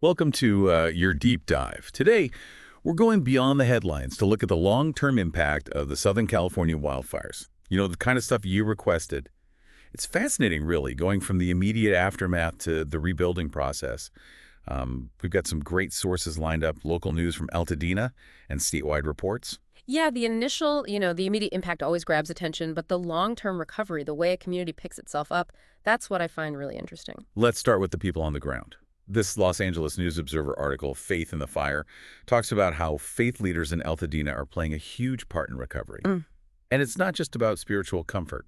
Welcome to your deep dive. Today, we're going beyond the headlines to look at the long-term impact of the Southern California wildfires. You know, the kind of stuff you requested. It's fascinating, really, going from the immediate aftermath to the rebuilding process. We've got some great sources lined up, local news from Altadena and statewide reports. Yeah, the initial, the immediate impact always grabs attention, but the long-term recovery, the way a community picks itself up, that's what I find really interesting. Let's start with the people on the ground. This Los Angeles News Observer article, Faith in the Fire, talks about how faith leaders in Altadena are playing a huge part in recovery. Mm. And it's not just about spiritual comfort.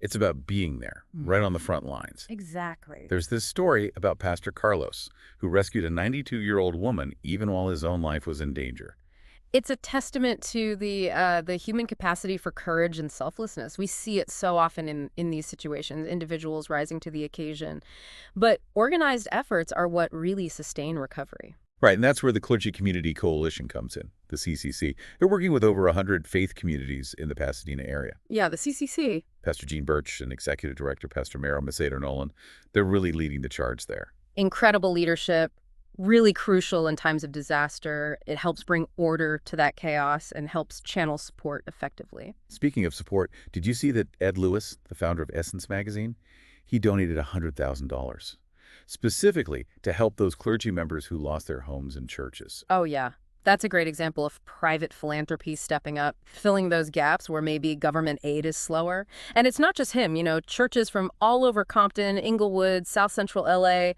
It's about being there, right on the front lines. Exactly. There's this story about Pastor Carlos, who rescued a 92-year-old woman even while his own life was in danger. It's a testament to the human capacity for courage and selflessness. We see it so often in these situations, individuals rising to the occasion. But organized efforts are what really sustain recovery. Right, and that's where the Clergy Community Coalition comes in, the CCC. They're working with over 100 faith communities in the Pasadena area. Yeah, the CCC. Pastor Gene Birch and Executive Director Pastor Mero Macedo-Nolan, they're really leading the charge there. Incredible leadership, really crucial in times of disaster. It helps bring order to that chaos and helps channel support effectively. Speaking of support, did you see that Ed Lewis, the founder of Essence Magazine, he donated $100,000 specifically to help those clergy members who lost their homes and churches. Oh, yeah. That's a great example of private philanthropy stepping up, filling those gaps where maybe government aid is slower. And it's not just him, churches from all over Compton, Inglewood, South Central LA,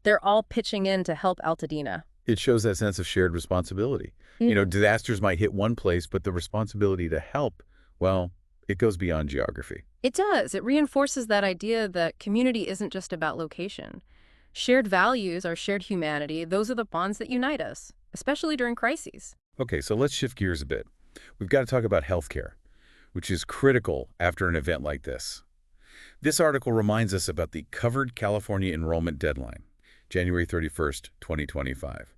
they're all pitching in to help Altadena. It shows that sense of shared responsibility. Disasters might hit one place, but the responsibility to help, well, it goes beyond geography. It does. It reinforces that idea that community isn't just about location. Shared values, our shared humanity, those are the bonds that unite us, especially during crises. Okay, so let's shift gears a bit. We've got to talk about healthcare, which is critical after an event like this. This article reminds us about the covered California enrollment deadline, January 31st, 2025.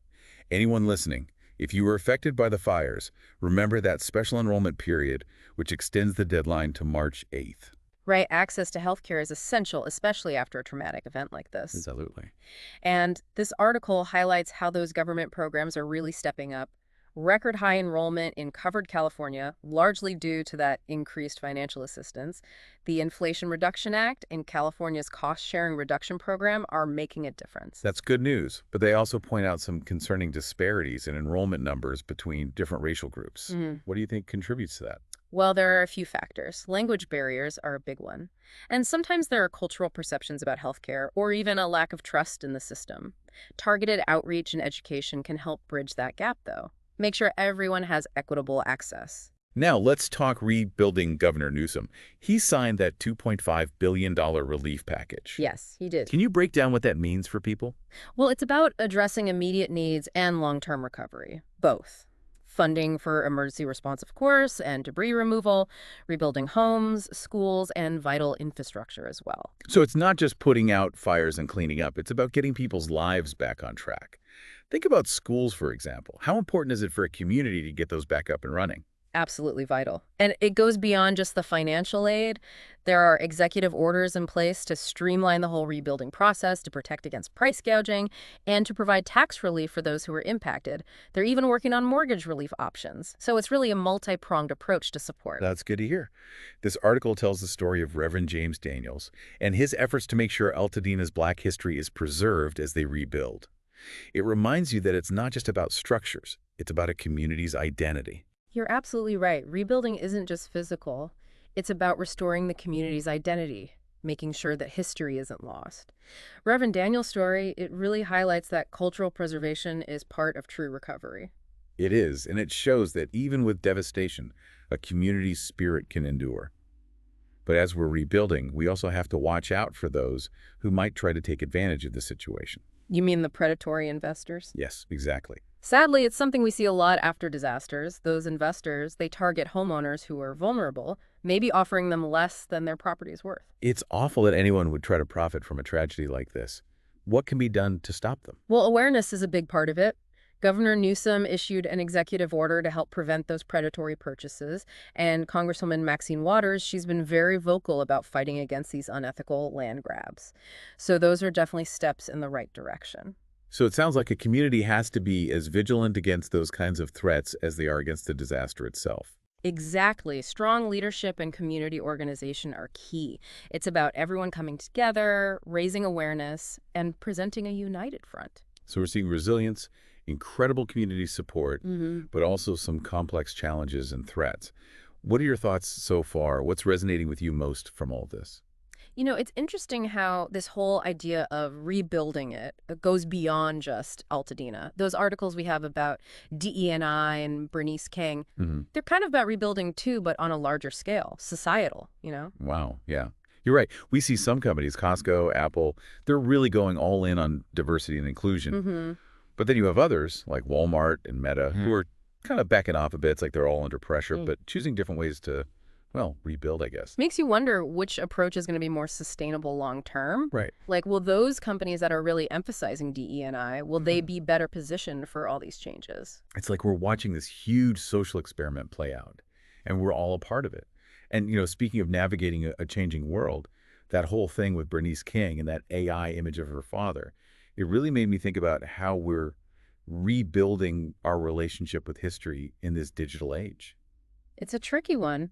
Anyone listening, if you were affected by the fires, remember that special enrollment period, which extends the deadline to March 8th. Right, access to healthcare is essential, especially after a traumatic event like this. Absolutely. And this article highlights how those government programs are really stepping up. Record high enrollment in covered California, largely due to that increased financial assistance. The Inflation Reduction Act and California's cost-sharing reduction program are making a difference. That's good news, but they also point out some concerning disparities in enrollment numbers between different racial groups. What do you think contributes to that? Well, there are a few factors. Language barriers are a big one. And sometimes there are cultural perceptions about healthcare or even a lack of trust in the system. Targeted outreach and education can help bridge that gap, though. Make sure everyone has equitable access. Now, let's talk rebuilding Governor Newsom. He signed that $2.5 billion relief package. Yes, he did. Can you break down what that means for people? Well, it's about addressing immediate needs and long-term recovery, both. Funding for emergency response, of course, and debris removal, rebuilding homes, schools, and vital infrastructure as well. So it's not just putting out fires and cleaning up. It's about getting people's lives back on track. Think about schools, for example. How important is it for a community to get those back up and running? Absolutely vital. And it goes beyond just the financial aid. There are executive orders in place to streamline the whole rebuilding process, to protect against price gouging, and to provide tax relief for those who are impacted. They're even working on mortgage relief options. So it's really a multi-pronged approach to support. That's good to hear. This article tells the story of Reverend James Daniels and his efforts to make sure Altadena's Black history is preserved as they rebuild. It reminds you that it's not just about structures. It's about a community's identity. You're absolutely right. Rebuilding isn't just physical. It's about restoring the community's identity, making sure that history isn't lost. Reverend Daniel's story, it really highlights that cultural preservation is part of true recovery. It is, and it shows that even with devastation, a community's spirit can endure. But as we're rebuilding, we also have to watch out for those who might try to take advantage of the situation. You mean the predatory investors? Yes, exactly. Sadly, it's something we see a lot after disasters. Those investors, they target homeowners who are vulnerable, maybe offering them less than their property is worth. It's awful that anyone would try to profit from a tragedy like this. What can be done to stop them? Well, awareness is a big part of it. Governor Newsom issued an executive order to help prevent those predatory purchases, and Congresswoman Maxine Waters, she's been very vocal about fighting against these unethical land grabs. So those are definitely steps in the right direction. So it sounds like a community has to be as vigilant against those kinds of threats as they are against the disaster itself. Exactly. Strong leadership and community organization are key. It's about everyone coming together, raising awareness, and presenting a united front. So we're seeing resilience, incredible community support, but also some complex challenges and threats. What are your thoughts so far? What's resonating with you most from all this? You know, it's interesting how this whole idea of rebuilding it goes beyond just Altadena. Those articles we have about DE&I and Bernice King, Hmm. they're kind of about rebuilding too, but on a larger scale, societal. Wow, yeah. You're right. We see some companies, Costco, Apple, they're really going all in on diversity and inclusion. Mm-hmm. But then you have others like Walmart and Meta who are kind of backing off a bit. It's like they're all under pressure, but choosing different ways to, well, rebuild, I guess. Makes you wonder which approach is going to be more sustainable long term. Right. Like, will those companies that are really emphasizing DE&I, will they be better positioned for all these changes? It's like we're watching this huge social experiment play out, and we're all a part of it. And, speaking of navigating a changing world, that whole thing with Bernice King and that AI image of her father, it really made me think about how we're rebuilding our relationship with history in this digital age. It's a tricky one.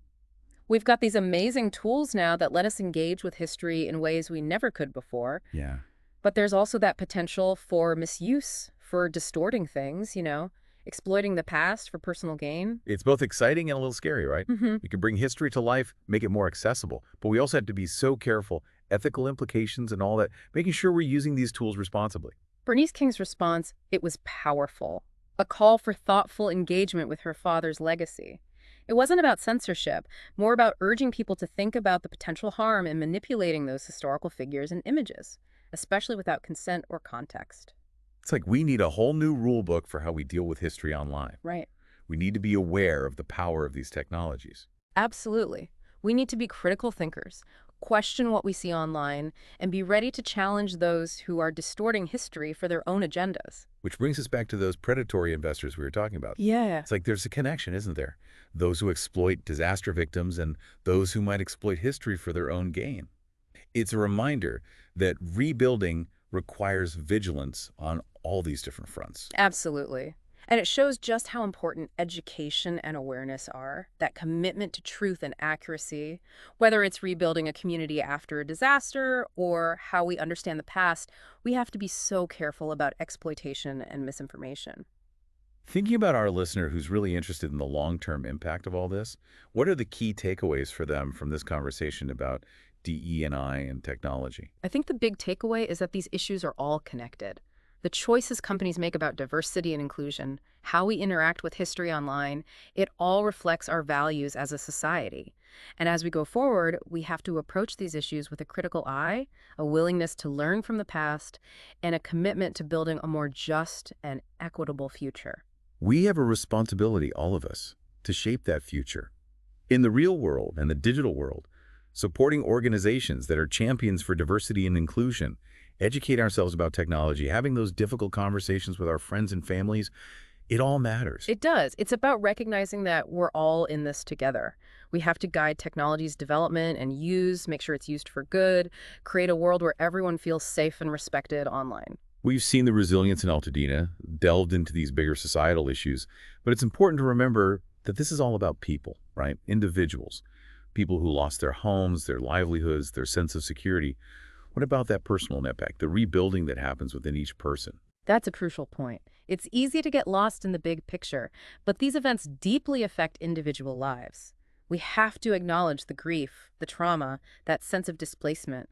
We've got these amazing tools now that let us engage with history in ways we never could before. Yeah. But there's also that potential for misuse, for distorting things, exploiting the past for personal gain. It's both exciting and a little scary, right? Hmm. We can bring history to life, make it more accessible, but we also have to be so careful, ethical implications and all that, making sure we're using these tools responsibly. Bernice King's response, it was powerful. A call for thoughtful engagement with her father's legacy. It wasn't about censorship, more about urging people to think about the potential harm in manipulating those historical figures and images, especially without consent or context. It's like we need a whole new rule book for how we deal with history online. Right. We need to be aware of the power of these technologies. Absolutely. We need to be critical thinkers, question what we see online, and be ready to challenge those who are distorting history for their own agendas. Which brings us back to those predatory investors we were talking about. Yeah. It's like there's a connection, isn't there? Those who exploit disaster victims and those who might exploit history for their own gain. It's a reminder that rebuilding requires vigilance on all these different fronts. Absolutely. And it shows just how important education and awareness are, that commitment to truth and accuracy, whether it's rebuilding a community after a disaster or how we understand the past, we have to be so careful about exploitation and misinformation. Thinking about our listener who's really interested in the long-term impact of all this, what are the key takeaways for them from this conversation about DE&I and technology? I think the big takeaway is that these issues are all connected. The choices companies make about diversity and inclusion, how we interact with history online, it all reflects our values as a society. And as we go forward, we have to approach these issues with a critical eye, a willingness to learn from the past, and a commitment to building a more just and equitable future. We have a responsibility, all of us, to shape that future. In the real world and the digital world, supporting organizations that are champions for diversity and inclusion, educate ourselves about technology, having those difficult conversations with our friends and families, it all matters. It does. It's about recognizing that we're all in this together. We have to guide technology's development and use, make sure it's used for good, create a world where everyone feels safe and respected online. We've seen the resilience in Altadena, delved into these bigger societal issues, but it's important to remember that this is all about people, right? Individuals, people who lost their homes, their livelihoods, their sense of security. What about that personal impact, the rebuilding that happens within each person? That's a crucial point. It's easy to get lost in the big picture, but these events deeply affect individual lives. We have to acknowledge the grief, the trauma, that sense of displacement.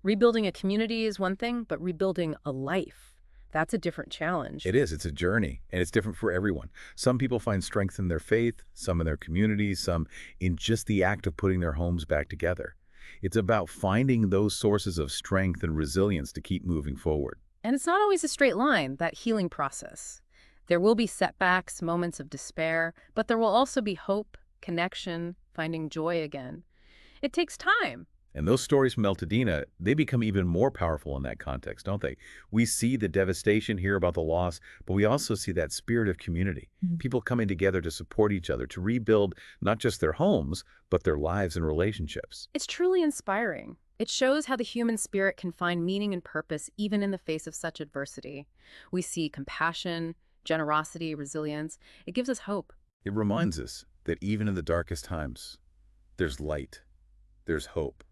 Rebuilding a community is one thing, but rebuilding a life, that's a different challenge. It is. It's a journey, and it's different for everyone. Some people find strength in their faith, some in their communities, some in just the act of putting their homes back together. It's about finding those sources of strength and resilience to keep moving forward. And it's not always a straight line, that healing process. There will be setbacks, moments of despair, but there will also be hope, connection, finding joy again. It takes time. And those stories from Altadena, they become even more powerful in that context, don't they? We see the devastation, hear about the loss, but we also see that spirit of community. People coming together to support each other, to rebuild not just their homes, but their lives and relationships. It's truly inspiring. It shows how the human spirit can find meaning and purpose even in the face of such adversity. We see compassion, generosity, resilience. It gives us hope. It reminds us that even in the darkest times, there's light, there's hope,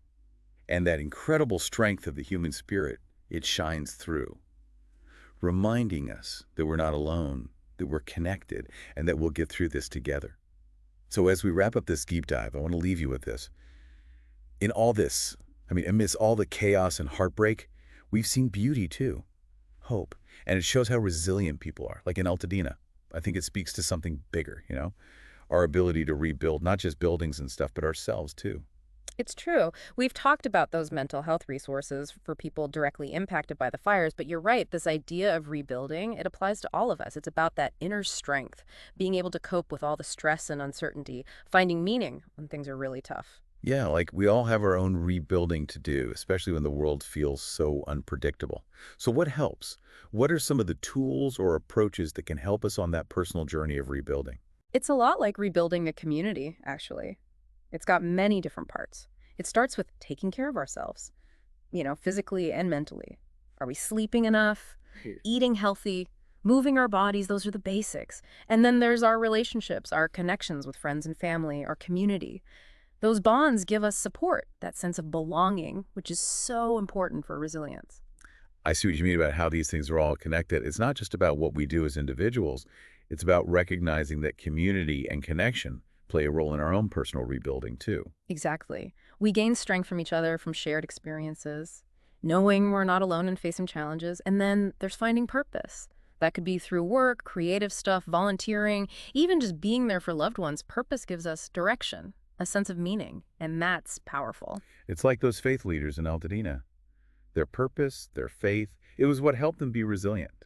and that incredible strength of the human spirit, it shines through, reminding us that we're not alone, that we're connected, and that we'll get through this together. So as we wrap up this deep dive, I want to leave you with this. In all this, amidst all the chaos and heartbreak, we've seen beauty too, hope, and it shows how resilient people are, like in Altadena. I think it speaks to something bigger, our ability to rebuild, not just buildings and stuff, but ourselves too. It's true. We've talked about those mental health resources for people directly impacted by the fires, but you're right. This idea of rebuilding, it applies to all of us. It's about that inner strength, being able to cope with all the stress and uncertainty, finding meaning when things are really tough. Yeah, like we all have our own rebuilding to do, especially when the world feels so unpredictable. So what helps? What are some of the tools or approaches that can help us on that personal journey of rebuilding? It's a lot like rebuilding a community, actually. It's got many different parts. It starts with taking care of ourselves, physically and mentally. Are we sleeping enough? Eating healthy? Moving our bodies? Those are the basics. And then there's our relationships, our connections with friends and family, our community. Those bonds give us support, that sense of belonging, which is so important for resilience. I see what you mean about how these things are all connected. It's not just about what we do as individuals. It's about recognizing that community and connection play a role in our own personal rebuilding too. Exactly. We gain strength from each other, from shared experiences, knowing we're not alone in facing challenges, and then there's finding purpose. That could be through work, creative stuff, volunteering, even just being there for loved ones. Purpose gives us direction, a sense of meaning, and that's powerful. It's like those faith leaders in Altadena. Their purpose, their faith, it was what helped them be resilient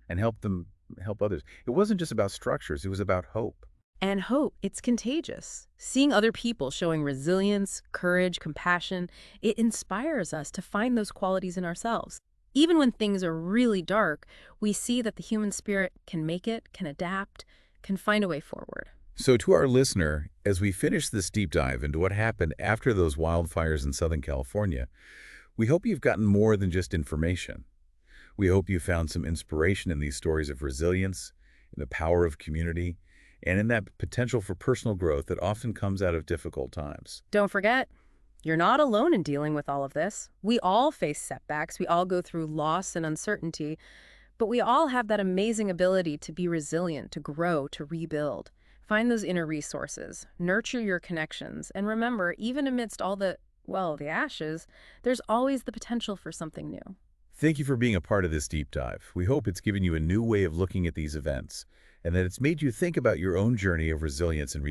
and helped them help others. It wasn't just about structures, it was about hope. And hope, it's contagious. Seeing other people showing resilience, courage, compassion, it inspires us to find those qualities in ourselves. Even when things are really dark, we see that the human spirit can make it, can adapt, can find a way forward. So to our listener, as we finish this deep dive into what happened after those wildfires in Southern California, we hope you've gotten more than just information. We hope you found some inspiration in these stories of resilience, in the power of community, and in that potential for personal growth that often comes out of difficult times. Don't forget, you're not alone in dealing with all of this. We all face setbacks. We all go through loss and uncertainty, but we all have that amazing ability to be resilient, to grow, to rebuild. Find those inner resources, nurture your connections, and remember, even amidst all the ashes, there's always the potential for something new. Thank you for being a part of this deep dive. We hope it's given you a new way of looking at these events, and that it's made you think about your own journey of resilience and